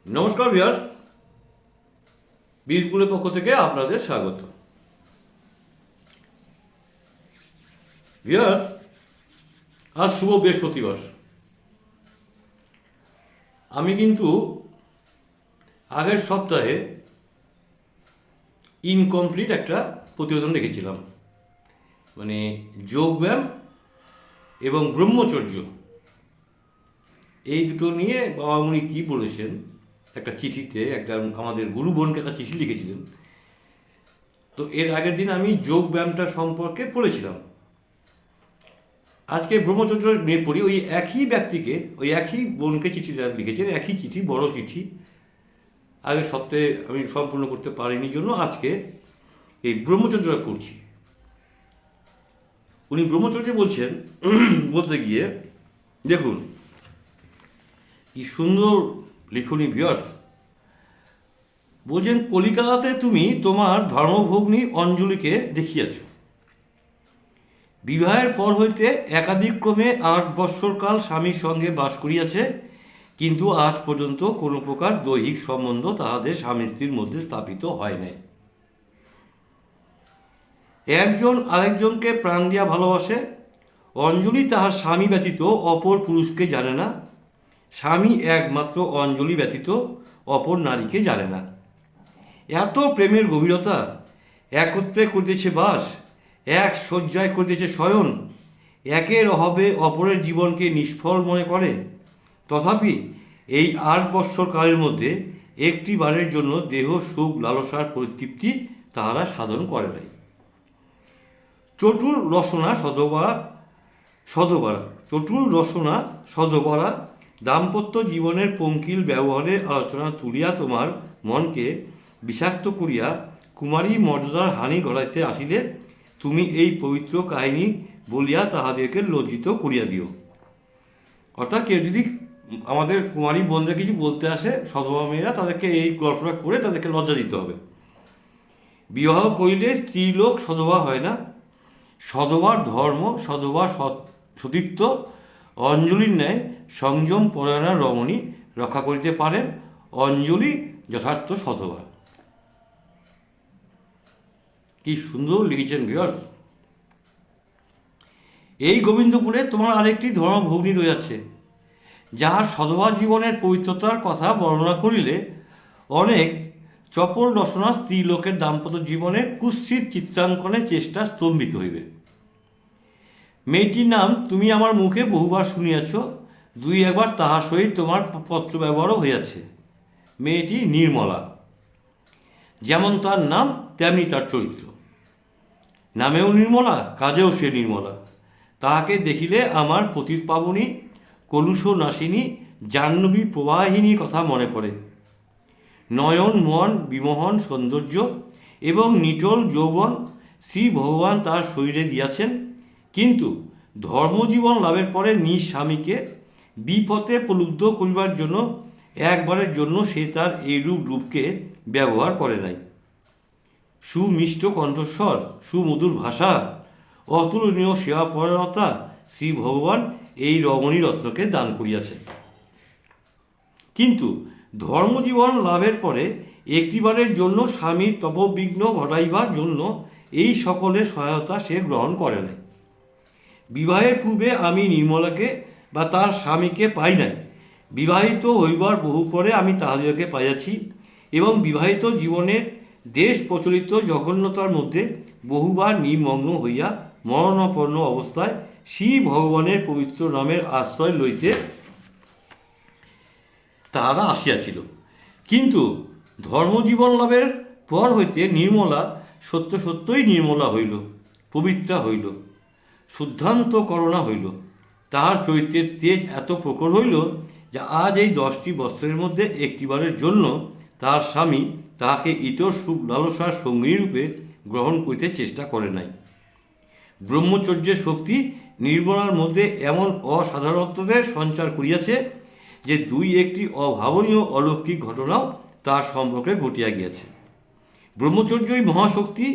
নমস্কার ভিউয়ার্স, বীরকুলের পক্ষ থেকে আপনাদের স্বাগত। ভিউয়ার্স, আজ শুভ বৃহস্পতিবার। আমি কিন্তু আগের সপ্তাহে ইনকমপ্লিট একটা প্রতিবেদন রেখেছিলাম, মানে যোগব্যায়াম এবং ব্রহ্মচর্য এই দুটো নিয়ে বাবা উনি কী বলেছেন একটা চিঠিতে, একটা আমাদের গুরু বোনকে একটা চিঠি লিখেছিলেন। তো এর আগের দিন আমি যোগ ব্যায়ামটা সম্পর্কে পড়েছিলাম। আজকে ব্রহ্মচর্য নিয়ে পড়ি। ওই একই ব্যক্তিকে, ওই একই বোনকে চিঠিটা লিখেছেন, একই চিঠি, বড় চিঠি। আগের সপ্তাহে আমি সম্পূর্ণ করতে পারিনি জন্য আজকে এই ব্রহ্মচর্যটা পড়ছি। উনি ব্রহ্মচর্য বলছেন, বলতে গিয়ে দেখুন কি সুন্দর লিখুনি ভিউয়ার্স। বলছেন, কলিকাতাতে তুমি তোমার ধর্মভগ্নী অঞ্জলিকে দেখিয়াছ। বিবাহের পর হইতে একাধিক ক্রমে 8 বৎসরকাল স্বামীর সঙ্গে বাস করিয়াছে, কিন্তু আজ পর্যন্ত কোনো প্রকার দৈহিক সম্বন্ধ তাহাদের স্বামী স্ত্রীর মধ্যে স্থাপিত হয় নাই। একজন আরেকজনকে প্রাণ দিয়া ভালোবাসে। অঞ্জলি তাহার স্বামী ব্যতীত অপর পুরুষকে জানে না, স্বামী একমাত্র অঞ্জলি ব্যতীত অপর নারীকে জানে না। এত প্রেমের গভীরতা, একত্রে করিতেছে বাস, এক শয্যায় করিতেছে শয়ন, একের অভাবে অপরের জীবনকে নিষ্ফল মনে করে। তথাপি এই 8 বৎসর কালের মধ্যে একটি বারের জন্য দেহ সুখ লালসার পরিতৃপ্তি তাহারা সাধন করে নাই। চটুল রসনা সধবারা দাম্পত্য জীবনের পঙ্কিল ব্যবহারের আলোচনা তুলিয়া তোমার মনকে বিষাক্ত করিয়া কুমারী মর্যাদার হানি ঘটাইতে আসিলে তুমি এই পবিত্র কাহিনী বলিয়া তাহাদেরকে লজ্জিত করিয়া দিও। অর্থাৎ কেউ যদি আমাদের কুমারী বোনদের কিছু বলতে আসে, সধবা মেয়েরা, তাদেরকে এই গল্পটা করে তাদেরকে লজ্জা দিতে হবে। বিবাহ করিলে স্ত্রীলোক সধবা হয় না। সধবার ধর্ম, সধবার সতীত্ব অঞ্জলির ন্যায় সংযম পরায়ণা রমণী রক্ষা করিতে পারেন। অঞ্জলি যথার্থ সধবা। কি সুন্দর লিখেছেন ভিউয়ার্স। এই গোবিন্দপুরে তোমার আরেকটি ধর্মভগ্নী রয়েছে, যাহার সধবা জীবনের পবিত্রতার কথা বর্ণনা করিলে অনেক চপল রসনা স্ত্রীলোকের দাম্পত্য জীবনের কুৎসিত চিত্রাঙ্কনের চেষ্টা স্তম্ভিত হইবে। মেয়েটির নাম তুমি আমার মুখে বহুবার শুনিয়াছ, 2-1 বার তাহার সহিত তোমার পত্র ব্যবহারও হইয়াছে। মেয়েটি নির্মলা। যেমন তার নাম তেমনি তার চরিত্র। নামেও নির্মলা, কাজেও সে নির্মলা। তাহাকে দেখিলে আমার পতিত পাবনী, কলুষ নাশিনী, জাহ্নবী প্রবাহিনী কথা মনে পড়ে। নয়ন মন বিমোহন সৌন্দর্য এবং নিটল যৌবন শ্রী ভগবান তার শরীরে দিয়াছেন, কিন্তু ধর্মজীবন লাভের পরে নিজ স্বামীকে বিপথে প্রলুব্ধ করিবার জন্য একবারের জন্য সে তার এইরূপ রূপকে ব্যবহার করে নাই। সুমিষ্ট কণ্ঠস্বর, সুমধুর ভাষা, অতুলনীয় সেবাপরায়ণতা শ্রী ভগবান এই রমণী রত্নকে দান করিয়াছেন। কিন্তু ধর্মজীবন লাভের পরে একটিবারের জন্য স্বামীর তপবিঘ্ন ঘটাইবার জন্য এই সকলের সহায়তা সে গ্রহণ করে নাই। বিবাহের পূর্বে আমি নির্মলাকে বা তার স্বামীকে পাই নাই। বিবাহিত হইবার বহু পরে আমি তাহাদেরকে পাইয়াছি এবং বিবাহিত জীবনের দেশ প্রচলিত জঘন্যতার মধ্যে বহুবার নিমগ্ন হইয়া মরণাপন্ন অবস্থায় শ্রী ভগবানের পবিত্র নামের আশ্রয় লইতে তাহারা আসিয়াছিল। কিন্তু ধর্মজীবন লাভের পর হইতে নির্মলা সত্যই নির্মলা হইল, পবিত্রা হইল, শুদ্ধান্ত করণা হইল। তাহার চরিত্রের তেজ এত প্রখর হইল যে আজ এই 10টি বৎসরের মধ্যে একটিবারের জন্য তাহার স্বামী তাহাকে ইতর সুখ লালসার সঙ্গী রূপে গ্রহণ করিতে চেষ্টা করে নাই। ব্রহ্মচর্যের শক্তি নির্মলার মধ্যে এমন অসাধারণত্বের সঞ্চার করিয়াছে যে 2-1টি অভাবনীয় অলৌকিক ঘটনাও তার সম্পর্কে ঘটিয়া গিয়াছে। ব্রহ্মচর্যই মহাশক্তি,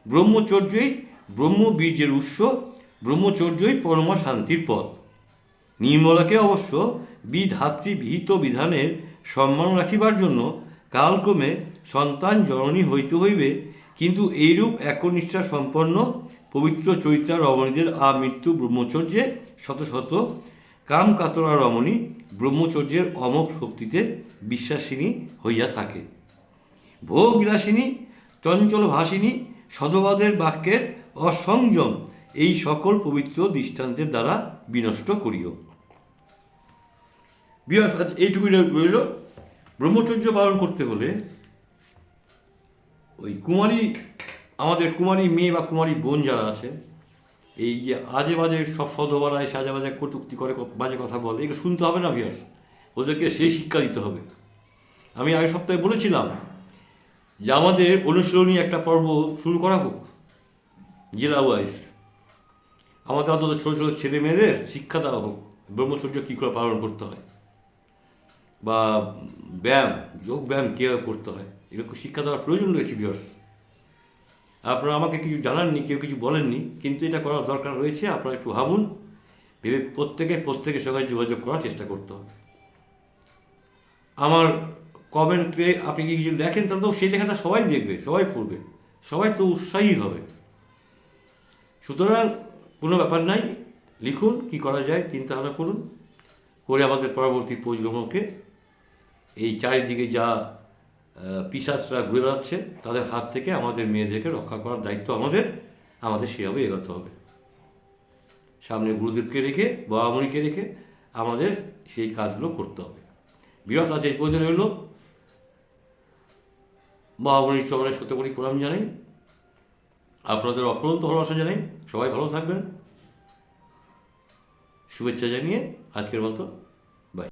ব্রহ্মচর্যই ব্রহ্মবীর্যের উৎস, ব্রহ্মচর্যই পরমা শান্তির পথ। নির্মলাকে অবশ্য বিধাতৃ বিহিত বিধানের সম্মান রাখিবার জন্য কালক্রমে সন্তান জননী হইতে হইবে, কিন্তু এইরূপ একনিষ্ঠা সম্পন্ন পবিত্র চরিত্রা রমণীদের আমৃত্যু ব্রহ্মচর্যে শত শত কামকাতরা রমণী ব্রহ্মচর্যের অমোঘ শক্তিতে বিশ্বাসিনী হইয়া থাকে। ভোগ বিলাসিনী, চঞ্চল ভাসিনী, সধবাদের বাক্যের অসংযম এই সকল পবিত্র দৃষ্টান্তের দ্বারা বিনষ্ট করিও। বিয়াস, আজ এইটুকুই রইল। ব্রহ্মচর্য পালন করতে হলে ওই কুমারী, আমাদের কুমারী মেয়ে বা কুমারী বোন যারা আছে, এই যে আজে বাজে সব সধবারা এসে আজে বাজে কটূক্তি করে, বাজে কথা বলে, এগুলো শুনতে হবে না বিয়াস। ওদেরকে সেই শিক্ষা দিতে হবে। আমি আগের সপ্তাহে বলেছিলাম যে আমাদের অনুশীলনী একটা পর্ব শুরু করা হোক জেলা ওয়াইজ। আমাদের অন্তত ছোটো ছোটো ছেলে মেয়েদের শিক্ষা দেওয়া হোক ব্রহ্মচর্য কী করে পালন করতে হয়, বা ব্যায়াম, যোগ ব্যায়াম কীভাবে করতে হয়, এগুলো শিক্ষা দেওয়ার প্রয়োজন রয়েছে বিয়ার্স। আপনারা আমাকে কিছু জানাননি, কেউ কিছু বলেননি, কিন্তু এটা করার দরকার রয়েছে। আপনারা একটু ভাবুন, ভেবে প্রত্যেকের সঙ্গে যোগাযোগ করার চেষ্টা করতে হবে। আমার কমেন্টে আপনি কি কিছু লেখেন, তাহলে তো সেই লেখাটা সবাই দেখবে, সবাই পড়বে, সবাই তো উৎসাহী হবে। সুতরাং কোনো ব্যাপার নাই, লিখুন কী করা যায়, চিন্তা ভাবনা করুন, করে আমাদের পরবর্তী প্রজন্মকে এই চারিদিকে যা পিশাচরা ঘুরে বেড়াচ্ছে তাদের হাত থেকে আমাদের মেয়েদেরকে রক্ষা করার দায়িত্ব আমাদের সেভাবে এগোতে হবে। সামনে গুরুদেবকে রেখে, বাবামণিকে রেখে আমাদের সেই কাজগুলো করতে হবে। বিরাস, আজ এই পর্যন্ত রইল। বাবামণির চরণে সত্যি প্রণাম জানাই, আপনাদের অফুরন্ত ভালোবাসা জানাই। সবাই ভালো থাকবেন, শুভেচ্ছা জানিয়ে আজকের মতো